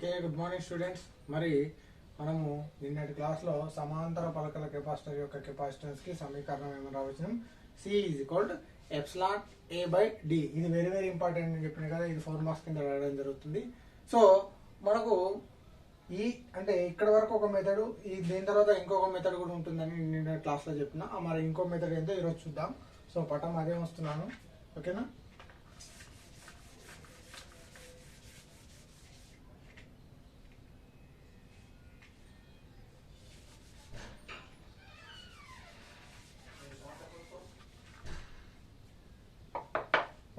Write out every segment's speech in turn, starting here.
Okay, good morning students. మరి మనము నిన్నటి క్లాస్లో సమాంతర పలకల కెపాసిటర్ యొక్క కెపాసిటెన్స్కి సమీకరణం ఏమైనా రావచ్చును C is equal to epsilon A by D. ఇది వెరీ వెరీ ఇంపార్టెంట్ అని చెప్పిన కదా, ఇది 4 మార్క్స్ కింద రాయడం జరుగుతుంది. సో మనకు ఈ అంటే ఇక్కడ వరకు ఒక మెథడ్, ఈ దీని తర్వాత ఇంకొక మెథడ్ కూడా ఉంటుందని నిన్న క్లాస్లో చెప్పిన. మరి ఇంకో మెథడ్ ఏంటో ఈరోజు చూద్దాం. సో పటం అదే వస్తున్నాను, ఓకేనా.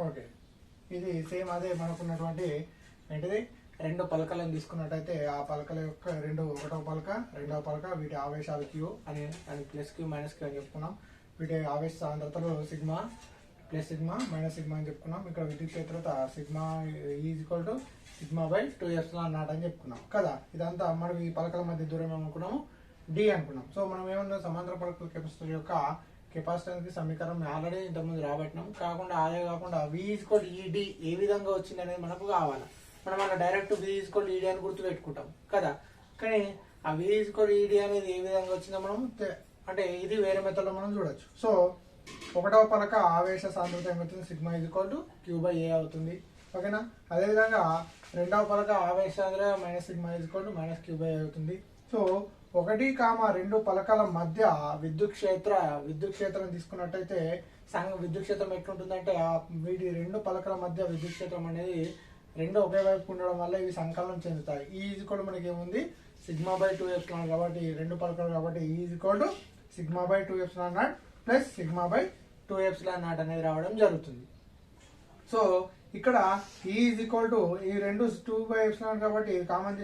ఓకే, ఇది సేమ్ అదే మనకున్నటువంటి ఏంటిది, రెండు పలకలను తీసుకున్నట్టయితే ఆ పలకల యొక్క ఒకటో పలక రెండవ పలక వీటి ఆవేశాలు క్యూ అని ప్లస్ క్యూ మైనస్ క్యూ అని చెప్పుకున్నాం. వీటి ఆవేశ సాంద్రతలు sigma plus sigma minus sigma అని చెప్పుకున్నాం. ఇక్కడ విద్యుత్ క్షేత్రత sigma is equal to sigma by 2ε0 అని చెప్పుకున్నాం కదా. ఇదంతా మనం ఈ పలకల మధ్య దూరం ఏమనుకున్నాము, డి అనుకున్నాం. సో మనం ఏమన్నా సమాంతర పలకల కెపాసిటర్ యొక్క కెపాసిటెన్స్ కి సమీకరణం ఆల్రెడీ ఇంతకుముందు రాబట్టినాం. కాకుండా అదే కాకుండా v ఈక్వల్ ఈడి ఏ విధంగా వచ్చింది అనేది మనకు కావాలి. మనం అలా డైరెక్ట్ v ఈక్వల్ ఈడి అని గుర్తు పెట్టుకుంటాం కదా. కానీ ఆ v ఈక్వల్ ఈడి అనేది ఏ విధంగా వచ్చిందో మనం అంటే ఇది వేరే మెథడ్ లో మనం చూడొచ్చు. సో ఒకటవ పలక ఆవేశ సాంద్రత ఏమవుతుంది, sigma equal to Q by A అవుతుంది, ఓకేనా. అదేవిధంగా రెండవ పలక ఆవేశ సాంద్రత minus sigma equal to minus Q by అవుతుంది. సో 1, 2 పలకల మధ్య విద్యుత్ క్షేత్రం తీసుకున్నట్టయితే విద్యుత్ క్షేత్రం ఎట్లుంటుందంటే వీటి రెండు పలకల మధ్య విద్యుత్ క్షేత్రం అనేది రెండు ఒకే వైపు ఉండడం వల్ల ఇవి సంకలనం చెందుతాయి. ఈ ఈజ్ కూడా మనకి ఏముంది, సిగ్మా బై 2ε కాబట్టి రెండు పలకలు కాబట్టి E is equal to sigma by 2ε0 plus sigma by 2ε0 అనేది రావడం జరుగుతుంది. సో ఇక్కడ ఈ ఈజ్ ఈక్వల్ టు ఈ రెండు 2/ε కాబట్టి కామన్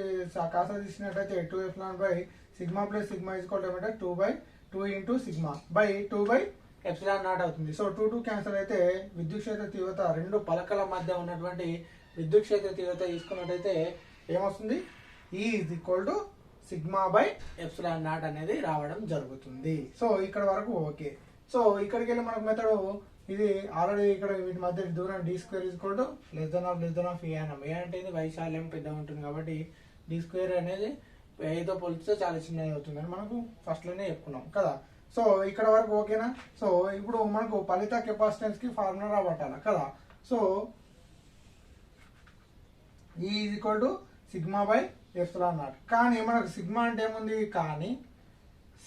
కాసా తీసినట్టయితే 2ε by sigma plus sigma equal to ఏమంటే 2/2 ఇంటూ సిగ్మా బై 2/ε0 అవుతుంది. సో 2 క్యాన్సల్ అయితే విద్యుత్ క్షేత్ర తీవ్రత రెండు పలకల మధ్య ఉన్నటువంటి విద్యుత్ క్షేత్ర తీవ్రత తీసుకున్నట్టయితే ఏమొస్తుంది, E is equal to sigma by ε0 అనేది రావడం జరుగుతుంది. సో ఇక్కడ వరకు ఓకే. సో ఇక్కడికి వెళ్ళి మనకు మెథడ్ ఇది ఆల్రెడీ ఇక్కడ వీటి మధ్య దూరం d² ఈక్వల్ టు లెస్ ఏ అన్నాం. ఏ అంటే ఇది వైశాల్యం పెద్దగా ఉంటుంది కాబట్టి d² అనేది ఏదో పోలిస్తే చాలా చిన్నది అవుతుందని మనకు ఫస్ట్ లోనే చెప్పుకున్నాం కదా. సో ఇక్కడ వరకు ఓకేనా. సో ఇప్పుడు మనకు ఫలిత కెపాసిటెన్స్ కి ఫార్ములా రాబట్టాలి కదా. So E is equal to sigma by ε0. కానీ మనకు సిగ్మా అంటే ఏముంది, కానీ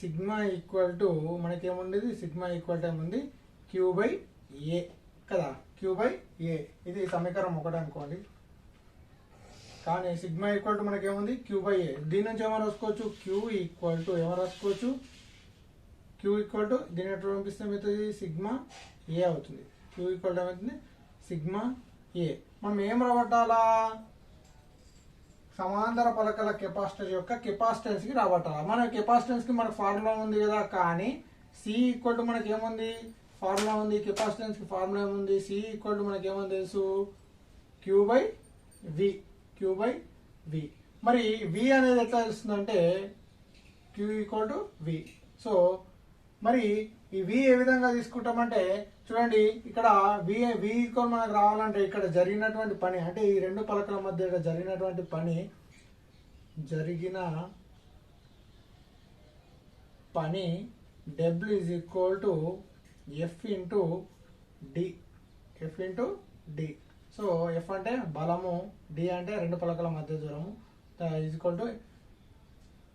సిగ్మా ఈక్వల్ టు మనకి ఏముండేది, సిగ్మా ఈక్వల్ టు ఏముంది క్యూ బై ఏ కదా, క్యూ బై ఏ. ఇది సమీకరణం 1 అనుకోండి. కానీ సిగ్మా ఈక్వల్ టు మనకి ఏముంది, క్యూ బై ఏ. దీని నుంచి ఏమైనా రాసుకోవచ్చు, క్యూ ఈక్వల్ టు ఏమైనా రాసుకోవచ్చు, క్యూ ఈక్వల్ టు దీని ఎట్లా పంపిస్తే ఏమవుతుంది, సిగ్మా ఏ అవుతుంది. క్యూ ఈక్వల్ టు ఏమవుతుంది, సిగ్మా ఏ. మనం ఏం రాబట్టాలా, సమాంతర పలకల కెపాసిటర్ యొక్క కెపాసిటెన్స్ కి రాబట్టాలా. మన కెపాసిటెన్స్ కి మనకు ఫార్ములా ఉంది కదా, కానీ సి ఈక్వల్ టు మనకి ఏముంది, ఫార్ములా ఉంది. కెపాసిటెన్స్ కి ఫార్ములా ఏముంది, సి ఈక్వల్ టు మనకి ఏముంది తెలుసు, క్యూ బై వి. మరి వి అనేది ఎట్లా తెలుస్తుందంటే Q equal to V. So మరి ఈ వి ఏ విధంగా తీసుకుంటామంటే చూడండి, ఇక్కడ వి ఈక్వల్ మనకు రావాలంటే ఇక్కడ జరిగినటువంటి పని అంటే ఈ రెండు పలకల మధ్య జరిగినటువంటి పని W is equal to F into D. So F అంటే బలము, డి అంటే రెండు పలకల మధ్య దూరము, ఈజ్ ఈక్వల్ టు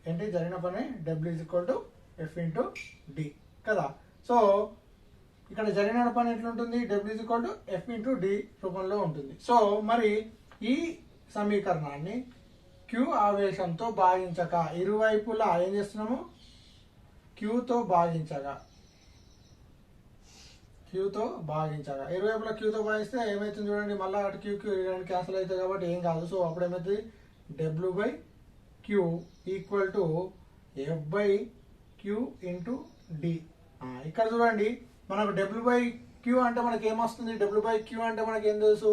ఏంటి జరిగిన పని W is equal to F into D కదా. సో ఇక్కడ జరిగిన పని ఎట్లుంటుంది, W is equal to F into D రూపంలో ఉంటుంది. సో మరి ఈ సమీకరణాన్ని క్యూ ఆవేశంతో భాగించక ఇరువైపులా ఏం చేస్తున్నాము, క్యూతో భాగించగా ఇరువైపులా క్యూతో భాగిస్తే ఏమైతుంది చూడండి, మళ్ళీ అటు క్యూ రెండు క్యాన్సిల్ అవుతుంది కాబట్టి ఏం కాదు. సో అప్పుడు ఏమవుతుంది, W by Q equal to F by Q into D. ఇక్కడ చూడండి మనకు డబ్ల్యూ బై క్యూ అంటే మనకి ఏమొస్తుంది, డబ్ల్యూ బై క్యూ అంటే మనకి ఏం తెలుసు,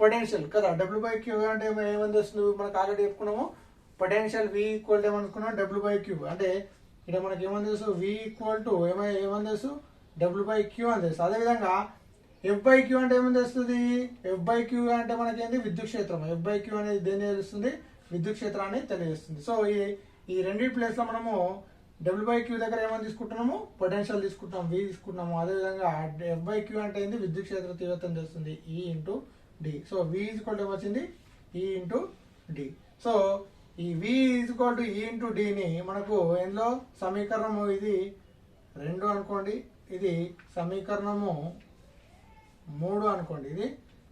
పొటెన్షియల్ కదా. డబ్ల్యూ బై క్యూ అంటే ఏమని తెలుస్తుంది, మనకు ఆల్రెడీ చెప్పుకున్నాము, పొటెన్షియల్ వి ఈక్వల్ టు ఏమనుకున్నాం, డబ్ల్యూ బై క్యూ. అంటే ఇక్కడ మనకి ఏమని తెలుసు, వి ఈక్వల్ టు ఏమని తెలుసు, డబ్ల్యూ బై క్యూ అని తెలుసు. అదేవిధంగా ఎఫ్ బై క్యూ అంటే ఏమని తెలుస్తుంది, ఎఫ్ బై క్యూ అంటే మనకి ఏంటి, విద్యుత్ క్షేత్రం. ఎఫ్ బై క్యూ అనేది దేన్ని తెలుస్తుంది, విద్యుత్ క్షేత్రాన్ని తెలియజేస్తుంది. సో ఈ రెండింటి ప్లేస్ లో మనము W/Q దగ్గర ఏమని తీసుకుంటున్నాము, పొటెన్షియల్ తీసుకుంటాం, V తీసుకుంటున్నాము. అదేవిధంగా F/Q అంటే ఏంది, విద్యుత్ క్షేత్ర తీవ్రతను చేస్తుంది, E into D. So V equal వచ్చింది E ఇంటూ D. సో ఈ V equal to E into Dని మనకు ఎందులో సమీకరణము ఇది 2 అనుకోండి, ఇది సమీకరణము 3 అనుకోండి, ఇది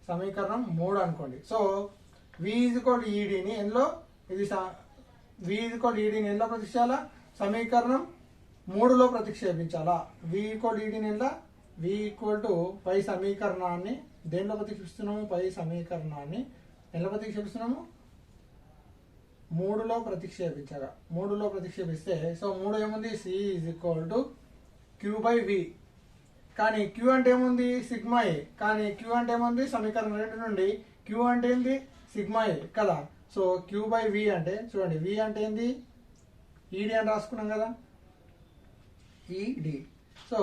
సమీకరణం 3 అనుకోండి. సో V ఈక్వల్ టు EDని ఎందులో, ఇది V ఈక్వల్ టు EDని ఎందులో ప్రతిక్షేపించాలా, సమీకరణం 3లో ప్రతిక్షేపించాలా. V ఈక్వల్ EDని ఎలా, V ఈక్వల్ టు పై సమీకరణాన్ని దేనిలో ప్రతిక్షేపిస్తున్నాము, పై సమీకరణాన్ని ఎలా ప్రతిక్షేపిస్తున్నాము, 3లో ప్రతిక్షేపించగా. 3లో ప్రతిక్షేపిస్తే సో 3 ఏముంది, C is equal to Q/V. కానీ Q అంటే ఏముంది, సిగ్మా ఏ. కానీ Q అంటే ఏముంది, సమీకరణం 2 నుండి Q అంటే ఏంది, సిగ్మా ఏ కదా. సో Q/V అంటే చూడండి, V అంటే ఏంది, ED అని రాసుకున్నాం కదా, ED. సో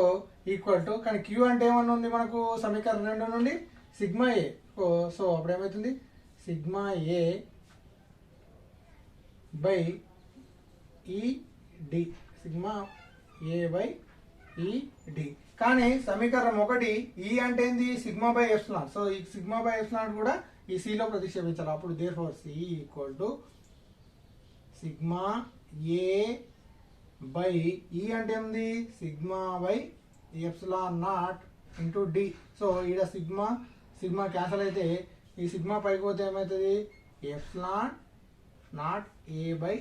ఈక్వల్ టు, కానీ Q అంటే ఏమన్నా ఉంది మనకు సమీకరణం 2 నుండి, సిగ్మా ఏ. సో అప్పుడు ఏమవుతుంది, sigma A by ED, sigma A by ED. కానీ సమీకరణం 1 E అంటే ఏంది, సిగ్మా బై ఎప్సిలాన్. సో ఈ సిగ్మా బై ఎప్సిలాన్ కూడా ఈ C లో ప్రతిక్షేపించాలి. అప్పుడు therefore C equal to sigma A by E అంటే ఏంది, sigma by epsilon naught into D. So ఈడ సిగ్మా క్యాన్సల్ అయితే ఈ సిగ్మా పైకి పోతే ఏమవుతుంది, epsilon naught A by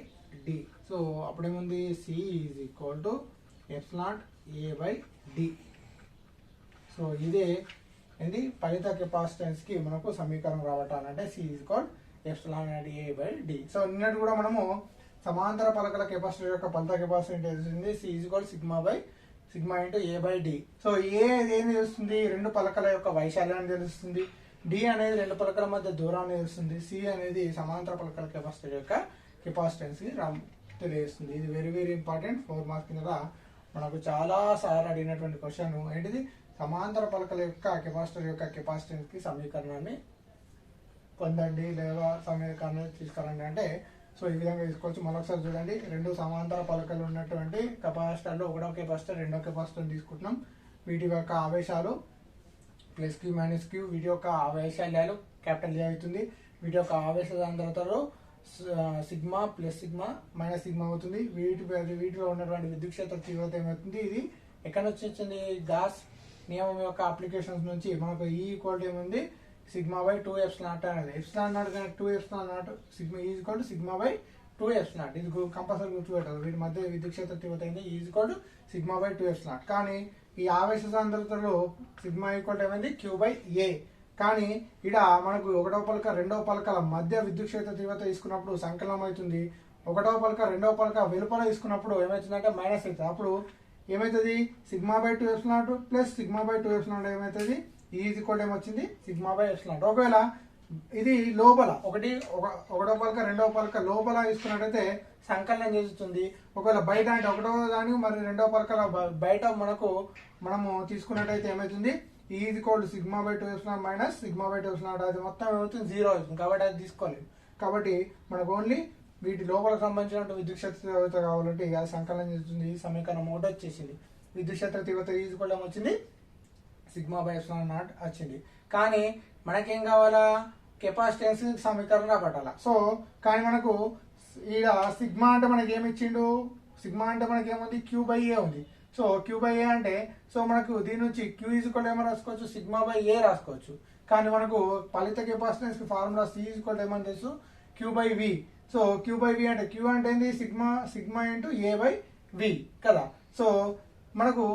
D. So అప్పుడేముంది, C is equal to epsilon A by D. So ఇదే ఏంది ఫలిత కెపాసిటెన్స్ కి మనకు సమీకరణం రావటాలంటే C is equal epsilon naught A by D. So నిన్నటి కూడా మనము సమాంతర పలకల కెపాసిటర్ యొక్క ఫలిత కెపాసిటీ తెలిసింది, C is equal sigma into A by D. So ఏ ఏం తెలుస్తుంది, రెండు పలకల యొక్క వైశాల్యాన్ని తెలుస్తుంది, D అనేది రెండు పలకల మధ్య దూరాన్ని తెలుస్తుంది, C అనేది సమాంతర పలకల కెపాసిటర్ యొక్క కెపాసిటెన్స్ కి తెలియజేస్తుంది. ఇది వెరీ వెరీ ఇంపార్టెంట్. 4 మార్క్స్ కింద మనకు చాలా సార్లు అడిగినటువంటి క్వశ్చన్ ఏంటిది, సమాంతర పలకల యొక్క కెపాసిటర్ యొక్క కెపాసిటెన్స్ కి సమీకరణాన్ని పొందండి లేదా సమీకరణాన్ని తీసుకురండి అంటే, సో ఈ విధంగా తీసుకోవచ్చు. మరొకసారి చూడండి, రెండు సమాంతర పలకలు ఉన్నటువంటి కెపాసిటర్లో ఒకటో కెపాసిటర్ రెండో కెపాసిటర్ తీసుకుంటున్నాం. వీటి యొక్క ఆవేశాలు ప్లస్ Q మైనస్ Q, వీటి యొక్క ఆవేశాలు క్యాపిటల్ ఏ అవుతుంది. వీటి యొక్క ఆవేశ సాంద్రతలో sigma plus sigma minus sigma అవుతుంది. వీటిలో ఉన్నటువంటి విద్యుత్ క్షేత్ర తీవ్రత ఏమవుతుంది, ఇది ఎక్కడ నుంచి వచ్చింది, గాస్ నియమం యొక్క అప్లికేషన్స్ నుంచి మనకు ఈ ఈక్వల్ ఏముంది, సిగ్మా బై 2 ఎప్సిలాన్ అనేది. ఎప్సిలాన్ నాట్ కానీ 2 epsilon naught sigma is equal to sigma by 2 epsilon. ఇది కంపల్సరీ గుర్తుపెట్టాలి. వీటి మధ్య విద్యుత్ క్షేత్ర తీవ్రత అయింది is equal to sigma by 2 epsilon. కానీ ఈ ఆవేశ సాంద్రతలో సిగ్మా ఈక్వల్ ఏమైంది, Q/A. కానీ ఇక్కడ మనకు ఒకటో పలక రెండవ పలకల మధ్య విద్యుత్ క్షేత్ర తీవ్రత తీసుకున్నప్పుడు సంకలనం అవుతుంది. ఒకటో పలక రెండవ పలక వెలుపల తీసుకున్నప్పుడు ఏమవుతుందంటే మైనస్ అవుతుంది. అప్పుడు ఏమవుతుంది, sigma by 2 epsilon plus sigma by 2 epsilon ఏమవుతుంది, ఈజ్ ఈక్వల్ ఏమొచ్చింది, సిగ్మా బై ఎప్సిలాన్. ఒకవేళ ఇది లోపల ఒకటో పలక రెండవ పలక లోపల తీసుకున్నట్టయితే సంకలనం చేస్తుంది. ఒకవేళ బయట అంటే ఒకటో దాని మరి రెండవ పలకల బయట మనము తీసుకున్నట్టయితే ఏమవుతుంది, is equal to sigma by 2 epsilon minus sigma by 2 epsilon. అది మొత్తం ఏమవుతుంది, 0 అవుతుంది. కాబట్టి అది తీసుకోలేదు. కాబట్టి మనకు ఓన్లీ వీటి లోపల సంబంధించిన విద్యుత్ క్షేత్ర తీవ్రత కావాలంటే అది సంకలనం చేస్తుంది. సమీకరణం 1 వచ్చేసింది. విద్యుత్ క్షేత్ర తీవ్రత ఈజ్ ఈక్వల్ వచ్చింది, సిగ్మా బై ఎప్సిలాన్ నాట్ వచ్చింది. కానీ మనకేం కావాలా, కెపాసిటెన్స్ సమీకరణం రాబట్టాల. సో కానీ మనకు ఈడ సిగ్మా అంటే మనకి ఏమి ఇచ్చిండు, సిగ్మా అంటే మనకి ఏముంది, Q/A ఉంది. సో Q/A అంటే సో మనకు దీని నుంచి Q ఈజ్ ఈక్వల్ ఏమో రాసుకోవచ్చు, సిగ్మా బై ఏ రాసుకోవచ్చు. కానీ మనకు ఫలిత కెపాసిటెన్స్ కి ఫార్ములా C ఈజ్ ఈక్వల్ ఏమని తెలుసు, Q/V. సో Q/V అంటే Q అంటే ఏంది, sigma into A by V కదా. సో మనకు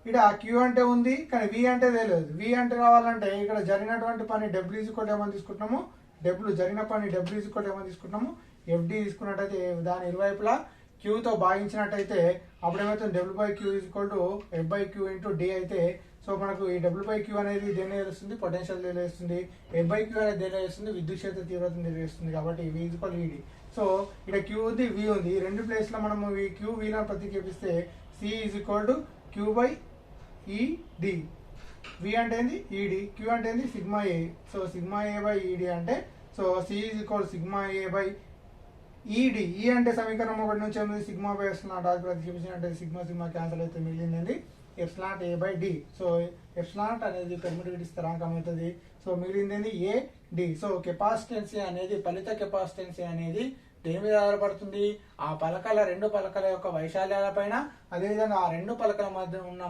ఇక్కడ Q అంటే ఉంది కానీ V అంటే తెలియదు. V అంటే రావాలంటే ఇక్కడ జరిగినటువంటి పని W ఈజ్ ఈక్వల్ ఏమని తీసుకుంటున్నాము, జరిగిన పని W ఈజ్ ఈక్వల్ ఏమని తీసుకుంటున్నాము, FD తీసుకున్నట్టయితే దాని ఇరువైపులా Q తో భాగించినట్టయితే అప్పుడు ఏమవుతుంది, W/Q is equal to F/Q into D అయితే సో మనకు ఈ W/Q అనేది దేని తెలుస్తుంది, పొటెన్షియల్ తెలియజేస్తుంది. F/Q అనేది తెలియజేస్తుంది, విద్యుత్ క్షేత్ర తీవ్రతను తెలియజేస్తుంది. కాబట్టి V is equal ED. So ఇక్కడ Q ఉంది, V ఉంది. ఈ రెండు ప్లేస్ లో మనము Q V లను ప్రతిక్షేపిస్తే C is equal to Q/ED. V అంటే ఏంది, ED. Q అంటే ఏంది, సిగ్మా A. So sigma A by ED అంటే so C is equal sigma A by ED ఈ అంటే సమీకరణం 1 నుంచి 8 సిగ్మా బై ఎప్సిలాన్ నాట్ ప్రతిక్షేపించినట్టు సిగ్మా సిగ్మా క్యాన్సిల్ అయితే మిగిలింది epsilon A by D. So epsilon అనేది పెర్మిటివిటీ స్థిరాంకం అవుతుంది. సో మిగిలింది ఏ డి. సో కెపాసిటెన్సీ అనేది ఫలిత కెపాసిటెన్సీ అనేది దేని మీద ఆధారపడుతుంది? ఆ పలకల రెండు పలకల యొక్క వైశాల్యాల పైన, అదేవిధంగా ఆ రెండు పలకల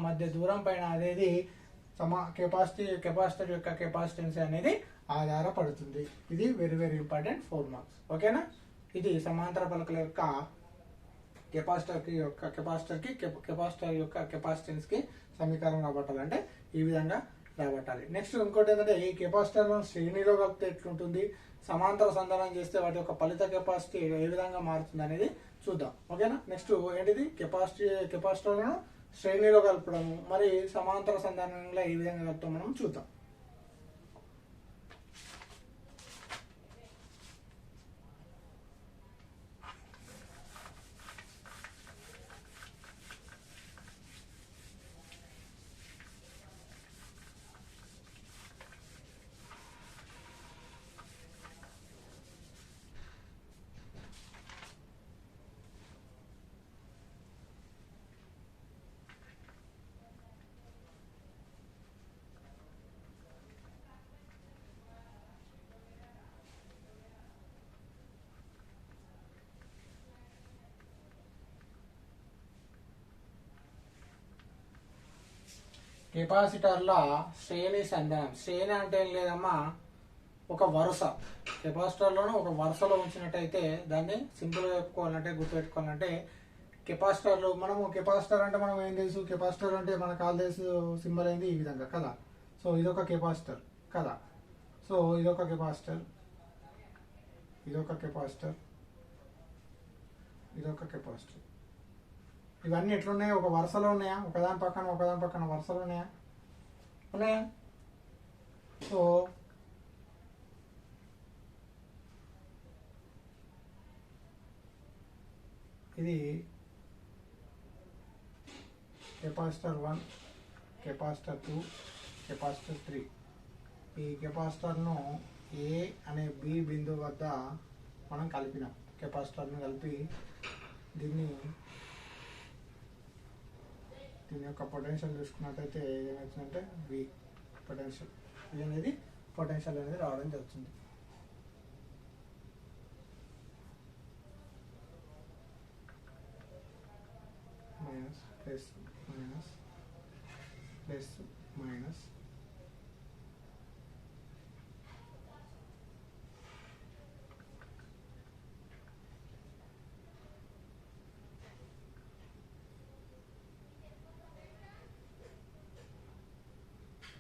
మధ్య దూరం పైన అనేది కెపాసిటర్ యొక్క కెపాసిటెన్సీ అనేది ఆధారపడుతుంది. ఇది వెరీ వెరీ ఇంపార్టెంట్ 4 మార్క్స్. ఓకేనా? ఇది సమాంతర పలకల యొక్క కెపాసిటర్ యొక్క కెపాసిటెన్స్ కి సమీకరణం రాబట్టాలంటే ఈ విధంగా రాబట్టాలి. నెక్స్ట్ ఇంకోటి ఏంటంటే ఈ కెపాసిటర్లను శ్రేణిలో కలిపితే ఎట్లుంటుంది, సమాంతర సంధానం చేస్తే వాటి యొక్క ఫలిత కెపాసిటీ ఏ విధంగా మారుతుంది అనేది చూద్దాం. ఓకేనా? నెక్స్ట్ ఏంటిది కెపాసిటర్లను శ్రేణిలో కలపడము, మరి సమాంతర సంధానంలో ఏ విధంగా కలుపుతాం మనం చూద్దాం. కెపాసిటర్ల శ్రేణి సంధానం. శ్రేణి అంటే ఏం లేదమ్మా, ఒక వరుస. కెపాసిటర్లను ఒక వరుసలో ఉంచినట్టయితే దాన్ని సింపుల్గా చెప్పుకోవాలంటే, గుర్తుపెట్టుకోవాలంటే కెపాసిటర్లు కెపాసిటర్ అంటే మనం ఏం తెలుసు, కెపాసిటర్ అంటే మనకు ఆల్ తెలుసు సింబల్ అయింది ఈ విధంగా కదా. సో ఇదొక కెపాసిటర్ కదా. సో ఇదొక కెపాసిటర్, ఇదొక కెపాసిటర్, ఇదొక కెపాసిటర్. ఇవన్నీ ఎట్లున్నాయి? ఒక వరుసలో ఉన్నాయా? ఒకదాని పక్కన వరుసలో ఉన్నాయా? సో ఇది కెపాసిటర్ 1, కెపాసిటర్ 2, కెపాసిటర్ 3. ఈ కెపాసిటర్ను ఏ అనే బి బిందువు వద్ద మనం కలిపినాం. కెపాసిటర్ను కలిపి దీని యొక్క పొటెన్షియల్ చూసుకున్నట్టయితే ఏమవుతుందంటే వి పొటెన్షియల్. వి అనేది పొటెన్షియల్ అనేది రావడం జరుగుతుంది. Minus plus minus plus minus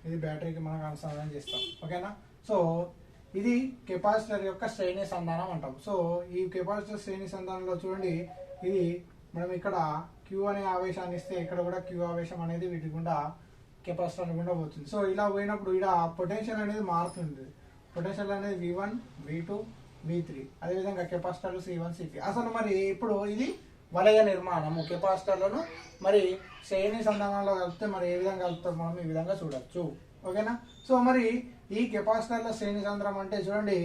ఇది బ్యాటరీకి మనం అనుసంధానం చేస్తాం. ఓకేనా? సో ఇది కెపాసిటర్ యొక్క శ్రేణి సంధానం అంటాం. సో ఈ కెపాసిటర్ శ్రేణి సంధానంలో చూడండి, ఇది మనం ఇక్కడ క్యూ అనే ఆవేశాన్ని ఇస్తే ఇక్కడ కూడా క్యూ ఆవేశం అనేది వీటి గుండా కెపాసిటర్ గుండా పోతుంది. సో ఇలా పోయినప్పుడు ఇక్కడ పొటెన్షియల్ అనేది మారుతుంది. పొటెన్షియల్ అనేది V1, V2, V3. అదేవిధంగా కెపాసిటర్లు C1, C3. అసలు మరి ఇప్పుడు ఇది వలయ నిర్మాణము. కెపాసిటర్లను మరి శ్రేణి సంధానంలో కలిపితే మరి ఏ విధంగా కలుపుతాం మనం ఈ విధంగా చూడొచ్చు. ఓకేనా? సో మరి ఈ కెపాసిటర్ల శ్రేణి సంధానం అంటే చూడండి,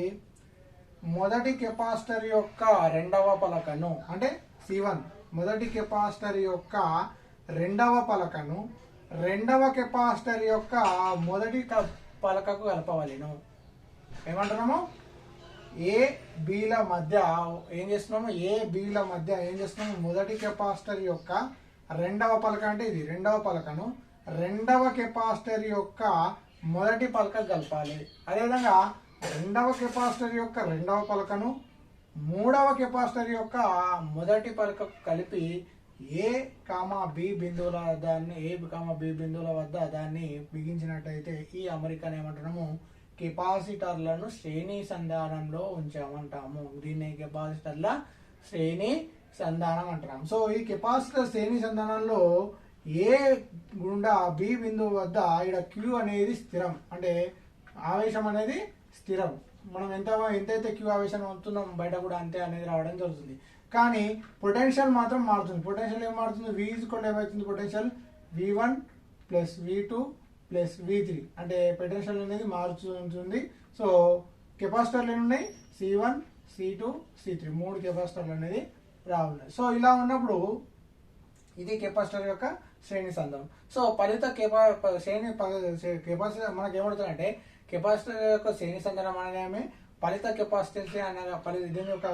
మొదటి కెపాసిటర్ యొక్క రెండవ పలకను అంటే C1, మొదటి కెపాసిటర్ యొక్క రెండవ పలకను రెండవ కెపాసిటర్ యొక్క మొదటి పలకకు కలపవలెను. ఏమంటున్నాము? ఏ బీల మధ్య ఏం చేస్తున్నాము? మొదటి కెపాసిటర్ యొక్క రెండవ పలక అంటే ఇది రెండవ పలకను రెండవ కెపాసిటర్ యొక్క మొదటి పలక కలపాలి. అదేవిధంగా రెండవ కెపాసిటర్ యొక్క రెండవ పలకను మూడవ కెపాసిటర్ యొక్క మొదటి పలకకు కలిపి ఏ బి బిందువుల వద్ద దాన్ని బిగించినట్టయితే ఈ అమరికను ఏమంటున్నాము? కెపాసిటర్లను శ్రేణి సంధానంలో ఉంచామంటాము. దీన్ని కెపాసిటర్ల శ్రేణి సంధానం అంటున్నాం. సో ఈ కెపాసిటర్ శ్రేణి సంధానంలో ఏ గుండా బి బిందువు వద్ద ఇక్కడ క్యూ అనేది స్థిరం, అంటే ఆవేశం అనేది స్థిరం. మనం ఎంతైతే క్యూ ఆవేశం అవుతున్నాం బయట కూడా అంతే అనేది రావడం జరుగుతుంది. కానీ పొటెన్షియల్ మాత్రం మారుతుంది. పొటెన్షియల్ ఏం మారుతుంది? V ఏమవుతుంది? Potential V1 plus V2 plus V3 అంటే పొటెన్షియల్ అనేది మారుతుంది. సో కెపాసిటర్లు ఎన్ని ఉన్నాయి? C1, C2 C3 మూడు కెపాసిటర్లు అనేది రావాలి. సో ఇలా ఉన్నప్పుడు ఇది కెపాసిటర్ యొక్క శ్రేణి సంధానం. సో ఫలిత శ్రేణి కెపాసిటర్ మనకి ఏమవుతుందంటే కెపాసిటర్ యొక్క శ్రేణి సంధానం అనేవి ఫలిత కెపాసిటెన్స్ అనే దీని యొక్క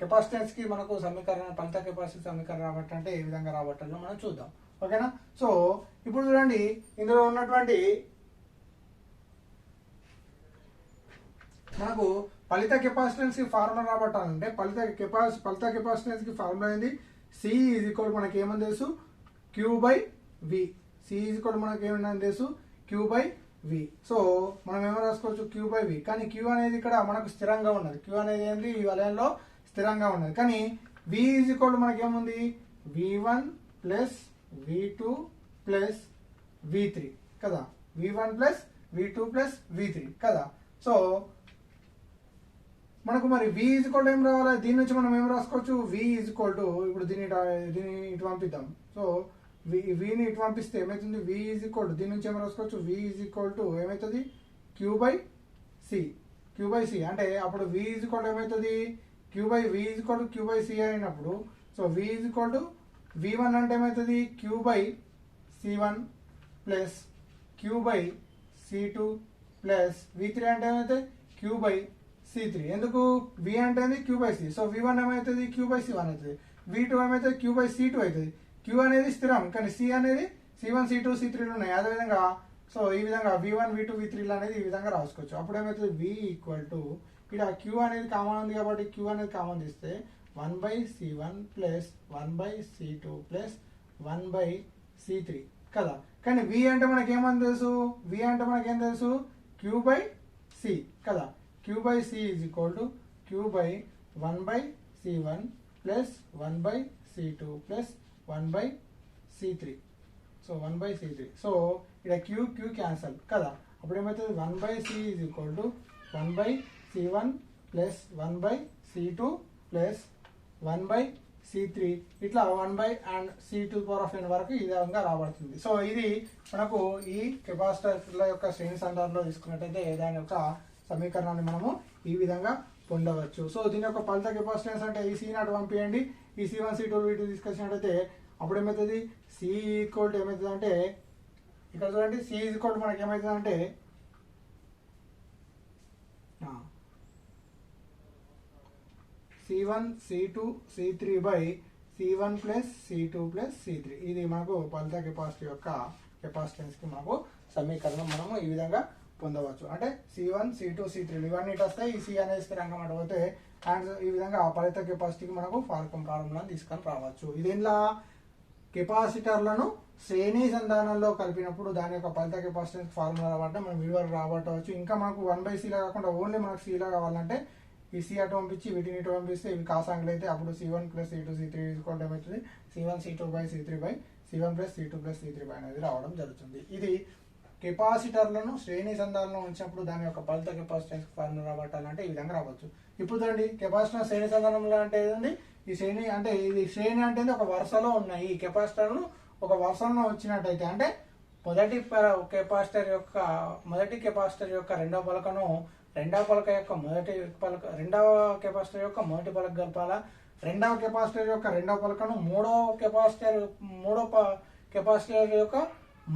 కెపాసిటెన్స్ కి మనకు సమీకరణ ఫలిత కెపాసిటీ సమీకరణ రాబట్టంటే ఏ విధంగా రాబట్టాలో మనం చూద్దాం. ఓకేనా. సో ఇప్పుడు చూడండి ఇందులో ఉన్నటువంటి మనకు ఫలిత కెపాసిటెన్స్ కి ఫార్ములా రాబట్టాలంటే ఫలిత కెపాసిటెన్స్ కి ఫార్ములా ఏంది? C ఈజ్ ఈక్వల్ మనకి ఏమని తెలుసు? Q/V. C ఈజ్ ఈక్వల్ మనకి ఏమని తెలుసు? Q/V. సో మనం ఏమో రాసుకోవచ్చు? Q/V. కానీ Q అనేది ఇక్కడ మనకు స్థిరంగా ఉన్నది. Q అనేది ఏంటి? ఈ వలయంలో స్థిరంగా ఉన్నది. కానీ V ఈజ్ ఈక్వల్ మనకి ఏముంది? V1 plus V2 plus V3 కదా. V1 plus V2 plus V3 కదా. సో మనకు మరి V ఈజ్ ఈక్వల్ ఏం రావాలి? దీని నుంచి మనం ఏం రాసుకోవచ్చు? V ఈజ్ ఈక్వల్ టు ఇప్పుడు దీన్ని ఇటు పంపిద్దాం. సో Vని ఇటు పంపిస్తే ఏమవుతుంది? V ఈజ్ ఈక్వల్ టు దీని నుంచి ఏం రాసుకోవచ్చు? V ఈజ్ ఈక్వల్ టు ఏమవుతుంది? Q/C అంటే అప్పుడు V ఈజ్ ఈక్వల్ ఏమవుతుంది? V is equal to Q/C అయినప్పుడు so V is equal to V1 అంటే ఏమవుతుంది? Q/C1 plus Q/C2 plus V3 అంటే ఏమవుతుంది? Q/C3. ఎందుకు? V అంటే Q/C. సో V1 ఏమవుతుంది? Q/C1 అవుతుంది. V2 ఏమవుతుంది? Q/C2 అవుతుంది. Q అనేది స్థిరం కానీ C అనేది C1 C2 C3లు ఉన్నాయి. అదేవిధంగా సో ఈ విధంగా V1 V2 V3లు అనేది ఈ విధంగా రాసుకోవచ్చు. అప్పుడు ఏమవుతుంది? V ఈక్వల్ టు ఇక్కడ Q అనేది కామన్ ఉంది కాబట్టి Q అనేది కామన్ తీస్తే 1/C1 plus 1/C2 plus 1/C3 కదా. కానీ V అంటే మనకి ఏమని తెలుసు? V అంటే మనకి ఏం తెలుసు? Q/C కదా. Q/C is equal to Q/1/C1 plus 1/C2 plus 1/C3. So 1/C3. So ఇక్కడ Q క్యాన్సల్ కదా. అప్పుడు ఏమవుతుంది? 1/C is equal to 1/C1 plus 1/C2 plus 1/C3 ఇట్లా 1/C2n వరకు ఈ విధంగా రాబడుతుంది. సో ఇది మనకు ఈ కెపాసిటర్ల యొక్క శ్రేణి సంధానంలో తీసుకున్నట్టయితే దాని యొక్క సమీకరణాన్ని మనము ఈ విధంగా పొందవచ్చు. సో దీని యొక్క ఫలిత కెపాసిటెన్స్ అంటే ఈ C నాట్ పంపించండి. ఈ C1 C2 V2 తీసుకొచ్చినట్టయితే అప్పుడు ఏమవుతుంది? C ఈక్వల్ టు ఏమవుతుంది అంటే ఇక్కడ చూడండి C ఈక్వల్ టు మనకి ఏమవుతుంది అంటే C1 C2 C3 by C1 plus C2 plus C3. ఇది మనకు ఫలిత కెపాసిటీ యొక్క కెపాసిటెన్స్ కి మనకు సమీకరణం మనము ఈ విధంగా పొందవచ్చు. అంటే C1 C2 C3 ఇవన్నీ వస్తాయి. ఈ C అనేది స్థిరంగా పోతే అండ్ ఈ విధంగా ఫలిత కెపాసిటీకి మనకు ఫార్ములాను తీసుకొని రావచ్చు. ఇదేలా కెపాసిటర్లను శ్రేణి సంధానంలో కలిపినప్పుడు దాని యొక్క ఫలిత కెపాసిటెన్స్ ఫార్ములా రాబట్టే మనం విలువలు రాబట్టవచ్చు. ఇంకా మనకు 1/C లా కాకుండా ఓన్లీ మనకు C లా కావాలంటే ఈ C అటు పంపించి వీటిని ఇటు పంపిస్తే ఇవి కాసాంగులు అయితే అప్పుడు C1 plus C2 C3 equal ఏమవుతుంది? C1 C2 by C3 by C1 plus C2 plus C3 by అనేది రావడం జరుగుతుంది. ఇది కెపాసిటర్లను శ్రేణి సంధానంలో ఉంచినప్పుడు దాని యొక్క ఫలిత కెపాసిటెన్స్ ఫార్ములా రాబట్టాలంటే ఈ విధంగా రావచ్చు. ఇప్పుడు చూడండి కెపాసిటర్ శ్రేణి సంధానంలో అంటే ఏదండి? ఈ శ్రేణి అంటే ఇది శ్రేణి అంటే ఒక వరుసలో ఉన్నాయి. ఈ కెపాసిటర్లు ఒక వరుసలో వచ్చినట్టయితే అంటే మొదటి కెపాసిటర్ యొక్క రెండవ పలకను రెండవ కెపాసిటర్ యొక్క మొదటి పలక కలపాలా. రెండవ కెపాసిటర్ యొక్క రెండవ పలకను మూడో కెపాసిటర్ యొక్క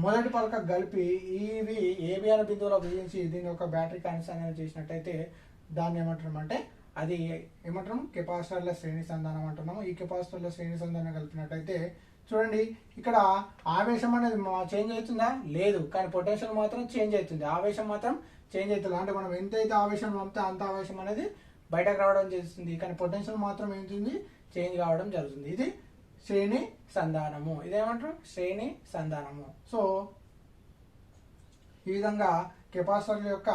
మొదటి పలక కలిపి ఇవి ఏబి అనే బిందువులో విభజించి దీని యొక్క బ్యాటరీ కనెక్షన్ అనేది చేసినట్టయితే దాన్ని ఏమంటామంటే అది ఏమంటాం? కెపాసిటర్ల శ్రేణి సంధానం అంటున్నాము. ఈ కెపాసిటర్ల శ్రేణి సంధానం కలిపినట్టయితే చూడండి ఇక్కడ ఆవేశం అనేది చేంజ్ అవుతుందా? లేదు. కానీ పొటెన్షియల్ మాత్రం చేంజ్ అవుతుంది. ఆవేశం మాత్రం చేంజ్ అవుతుంది. అంటే మనం ఎంతైతే ఆవేశం పంపితే అంత ఆవేశం అనేది బయటకు రావడం జరుగుతుంది. కానీ పొటెన్షియల్ మాత్రం ఏంటుంది? చేంజ్ కావడం జరుగుతుంది. ఇది శ్రేణి సంధానము. ఇదేమంటారు? శ్రేణి సంధానము. సో ఈ విధంగా కెపాసిటర్ల యొక్క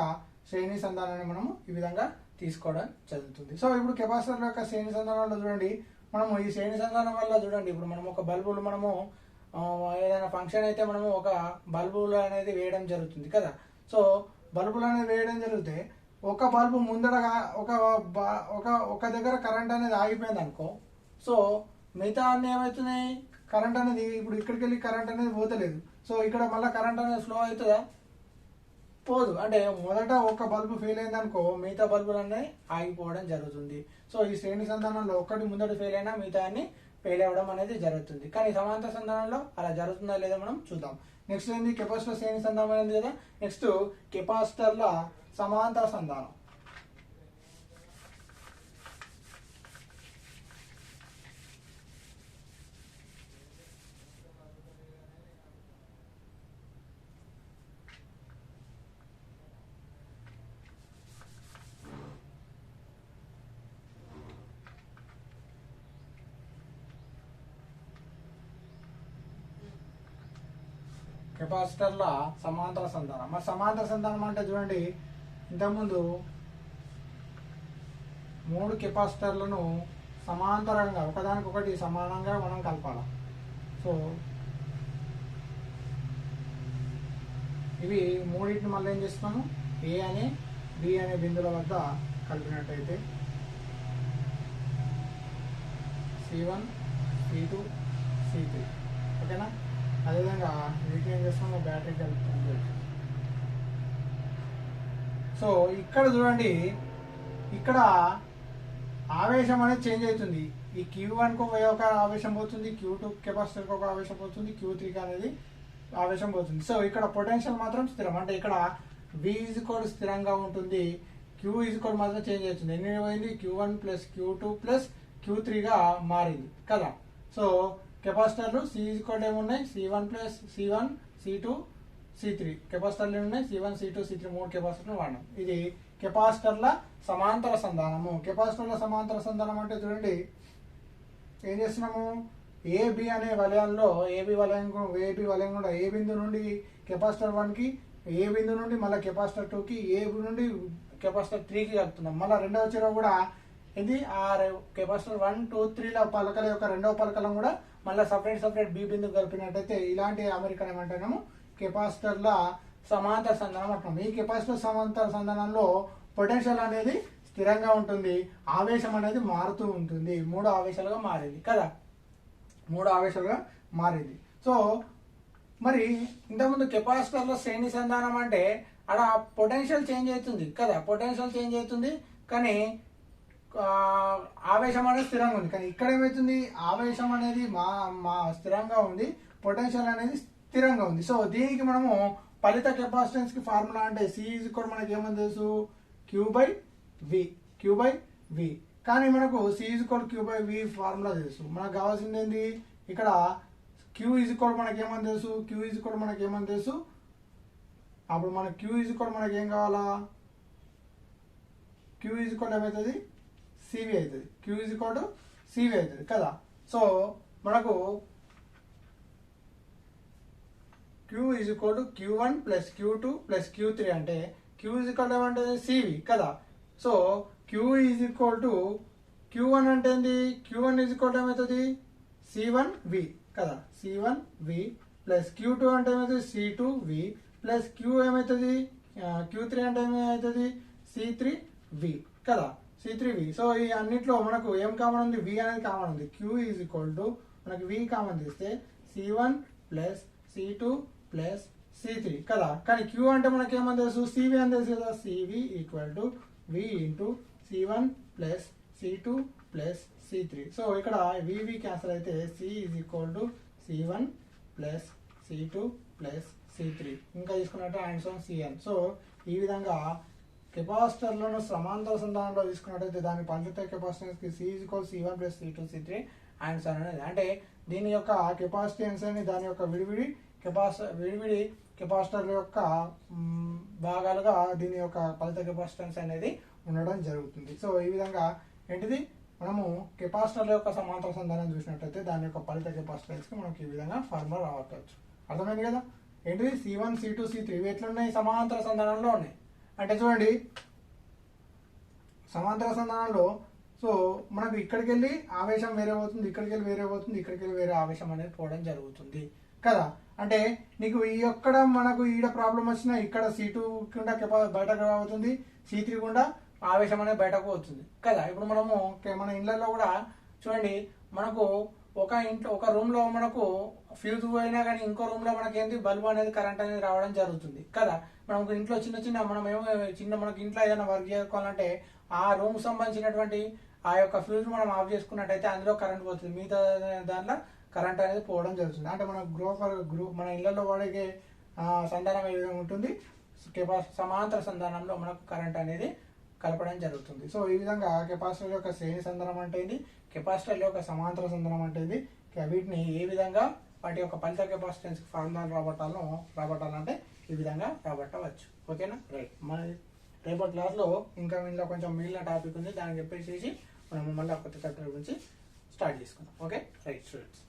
శ్రేణి సంధానాన్ని మనము ఈ విధంగా తీసుకోవడం జరుగుతుంది. సో ఇప్పుడు కెపాసిటర్ల యొక్క శ్రేణి సంధానంలో చూడండి మనము ఈ శ్రేణి సంధానం వల్ల చూడండి ఇప్పుడు మనం ఒక బల్బులు మనము ఏదైనా ఫంక్షన్ అయితే మనము ఒక బల్బులు అనేది వేయడం జరుగుతుంది కదా. సో బల్బులు అనేది వేయడం జరిగితే ఒక బల్బు ముందరగా ఒక దగ్గర కరెంట్ అనేది ఆగిపోయింది అనుకో. సో మిగతా అన్ని ఏమవుతున్నాయి? కరెంట్ అనేది ఇప్పుడు ఇక్కడికి వెళ్ళి కరెంట్ అనేది పోతలేదు. సో ఇక్కడ మళ్ళీ కరెంట్ అనేది ఫ్లో అవుతుందా? పోదు. అంటే మొదట ఒక బల్బు ఫెయిల్ అయిందనుకో మిగతా బల్బులన్నీ ఆగిపోవడం జరుగుతుంది. సో ఈ శ్రేణి సంధానంలో ఒకటి ముందట ఫెయిల్ అయినా మిగతా అన్ని ఫెయిల్ అవ్వడం అనేది జరుగుతుంది. కానీ సమాంతర సంధానంలో అలా జరుగుతుందా లేదా మనం చూద్దాం. నెక్స్ట్ ఏంది, కెపాసిటర్ శ్రేణి సంధానం అనేది కదా. నెక్స్ట్ కెపాసిటర్ల సమాంతర సంధానం. కెపాసిటర్ల సమాంతర సంధానం. మరి సమాంతర సంధానం అంటే చూడండి, ఇంతకుముందు 3 కెపాసిటర్లను సమాంతరంగా ఒకదానికొకటి సమానంగా మనం కలపాలి. సో ఇవి మూడింటిని మళ్ళీ ఏం చేస్తున్నాము, ఏ అనే బి అనే బిందువుల వద్ద కలిపినట్టయితే C1 C2 C3 ఓకేనా. అదేవిధంగా వీటిని ఏం చేస్తాము, బ్యాటరీ కలుపుతుంది. సో ఇక్కడ చూడండి, ఇక్కడ ఆవేశం అనేది చేంజ్ అవుతుంది. ఈ Q1కు ఒక ఆవేశం పోతుంది, Q2 కెపాసిటర్కి ఒక ఆవేశం పోతుంది, Q3కి అనేది ఆవేశం పోతుంది. సో ఇక్కడ పొటెన్షియల్ మాత్రం స్థిరం. అంటే ఇక్కడ V స్థిరంగా ఉంటుంది, Q మాత్రం చేంజ్ అవుతుంది. ఎన్ని పోయింది, Q1 ప్లస్ Q2 ప్లస్ Q3గా మారింది కదా. సో కెపాసిటర్లు C ఏమున్నాయి, C1 plus C1 C2 C3 కెపాసిటర్లు ఉన్నాయి. C1 C2 C3 3 కెపాసిటర్లు వాడినాం. ఇది కెపాసిటర్ల సమాంతర సంధానము. కెపాసిటర్ల సమాంతర సంధానం అంటే చూడండి, ఏం చేస్తున్నాము, ఏబి అనే వలయంలో ఏబి వలయం కూడా ఏ బిందు నుండి కెపాసిటర్ 1కి, ఏ బిందు నుండి మళ్ళీ కెపాసిటర్ 2కి, ఏ నుండి కెపాసిటర్ 3కి కలుపుతున్నాం. మళ్ళీ రెండవ చెరవ కూడా ఇది ఆ కెపాసిటర్ 1 2 3ల పలకల యొక్క రెండవ పలకలను కూడా మళ్ళీ సపరేట్ బి బిందు కలిపినట్టయితే ఇలాంటి అమరికను ఏమంటున్నాము, కెపాసిటర్ల సమాంతర సంధానం అంటున్నాం. ఈ కెపాసిటర్ సమాంతర సంధానంలో పొటెన్షియల్ అనేది స్థిరంగా ఉంటుంది, ఆవేశం అనేది మారుతూ ఉంటుంది. 3 ఆవేశాలుగా మారింది కదా, 3 ఆవేశాలుగా మారింది. సో మరి ఇంతకుముందు కెపాసిటర్ల శ్రేణి సంధానం అంటే అక్కడ పొటెన్షియల్ చేంజ్ అవుతుంది కదా, పొటెన్షియల్ చేంజ్ అవుతుంది కానీ ఆవేశం అనేది స్థిరంగా ఉంది. కానీ ఇక్కడ ఏమవుతుంది, ఆవేశం అనేది స్థిరంగా ఉంది, పొటెన్షియల్ అనేది స్థిరంగా ఉంది. సో దీనికి మనము ఫలిత కెపాసిటెన్స్ కి ఫార్ములా అంటే C మనకి ఏమని తెలుసు, Q బై V. కానీ మనకు C Q by V formula తెలుసు. మనకు కావాల్సింది ఏంది, ఇక్కడ Q మనకి ఏమని తెలుసు, మనకి ఏమని తెలుసు. అప్పుడు మన Q మనకి ఏం కావాలా, Q ఏమవుతుంది, CV అవుతుంది. Q CV అవుతుంది కదా. సో మనకు Q Q1 plus Q2 plus Q3 అంటే Q ఏమంటే CV కదా. సో Q Q1 అంటే ఏంది, Q1 ఏమవుతుంది, C1V కదా, C1V ప్లస్ Q2 అంటే ఏమవుతుంది, C2V ప్లస్ Q ఏమవుతుంది, Q3 అంటే ఏమవుతుంది, C3V కదా, C3V. సో ఈ అన్నిట్లో మనకు ఏం కామన్ ఉంది, V అనేది కామన్ ఉంది. Q మనకి V కామన్ తీస్తే C1 plus C2 plus C3 కదా. కానీ Q అంటే మనకి ఏమని తెలుసు, CV అని తెలుసు కదా. CV V into C1 plus C2 plus C3. So ఇక్కడ VV క్యాన్సల్ అయితే C C1 plus C2 plus C3 ఇంకా తీసుకున్నట్టు ఆన్సర్ CN. సో ఈ విధంగా కెపాసిటర్లను సమాంతర సంధానంలో తీసుకున్నట్టయితే దాని ఫలిత కెపాసిటెన్స్ కి C C1 plus C2 C3 answer అనేది. అంటే దీని యొక్క కెపాసిటెన్స్ అని దాని యొక్క విడివిడి కెపాసిటర్ యొక్క భాగాలుగా దీని యొక్క ఫలిత కెపాసిటెన్స్ అనేది ఉండడం జరుగుతుంది. సో ఈ విధంగా ఏంటిది, మనము కెపాసిటర్ల యొక్క సమాంతర సంధానం చూసినట్టయితే దాని యొక్క ఫలిత కెపాసిటెన్స్ కి మనకి ఈ విధంగా ఫార్ములా రావచ్చు. అర్థమైంది కదా. ఏంటిది, C1 C2 C3 ఇవి ఎట్లున్నాయి, సమాంతర సంధానంలో ఉన్నాయి. అంటే చూడండి, సమాంతర సంధానంలో సో మనకు ఇక్కడికి వెళ్ళి ఆవేశం వేరే అవుతుంది, ఇక్కడికి వెళ్ళి వేరే అవుతుంది, ఇక్కడికి వెళ్ళి వేరే ఆవేశం అనేది పోవడం జరుగుతుంది కదా. అంటే నీకు ఈ ఒక్కడ మనకు ఈడ ప్రాబ్లం వచ్చినా ఇక్కడ C2 గుండా బయటకు అవుతుంది, C3 గుండా ఆవేశం అనేది బయటకు వస్తుంది కదా. ఇప్పుడు మనము మన ఇళ్లలో కూడా చూడండి, మనకు ఒక రూమ్ లో మనకు ఫ్యూజ్ పోయినా కానీ ఇంకో రూమ్ లో మనకి ఏంటి బల్బు అనేది కరెంట్ అనేది రావడం జరుగుతుంది కదా. మనకు ఇంట్లో మనం ఏమో మనకి ఇంట్లో ఏదైనా వర్క్ చేసుకోవాలంటే ఆ రూమ్ సంబంధించినటువంటి ఆ యొక్క ఫ్యూజ్ మనం ఆఫ్ చేసుకున్నట్టయితే అందులో కరెంట్ పోతుంది, మిగతా దాంట్లో కరెంట్ అనేది పోవడం జరుగుతుంది. అంటే మన మన ఇళ్లలో వాడే సంధానం ఏ విధంగా ఉంటుంది, సమాంతర సంధానంలో మనకు కరెంట్ అనేది కలపడం జరుగుతుంది. సో ఈ విధంగా కెపాసిటర్ యొక్క శ్రేణి సంధానం అంటే ఇది, కెపాసిటర్ యొక్క సమాంతర సంధానం అంటే ఇది. వీటిని ఏ విధంగా వాటి యొక్క ఫలిత కెపాసిటెన్స్ ఫార్ములా రాబట్టాలంటే ఈ విధంగా రాబట్టవచ్చు. ఓకేనా, రైట్. మన రేపటి క్లాస్లో ఇంకా ఇందులో కొంచెం మిగిలిన టాపిక్ ఉంది, దాన్ని చెప్పేసి మనం మళ్ళీ కొత్త చాప్టర్ గురించి స్టార్ట్ చేసుకుందాం. Okay, right students.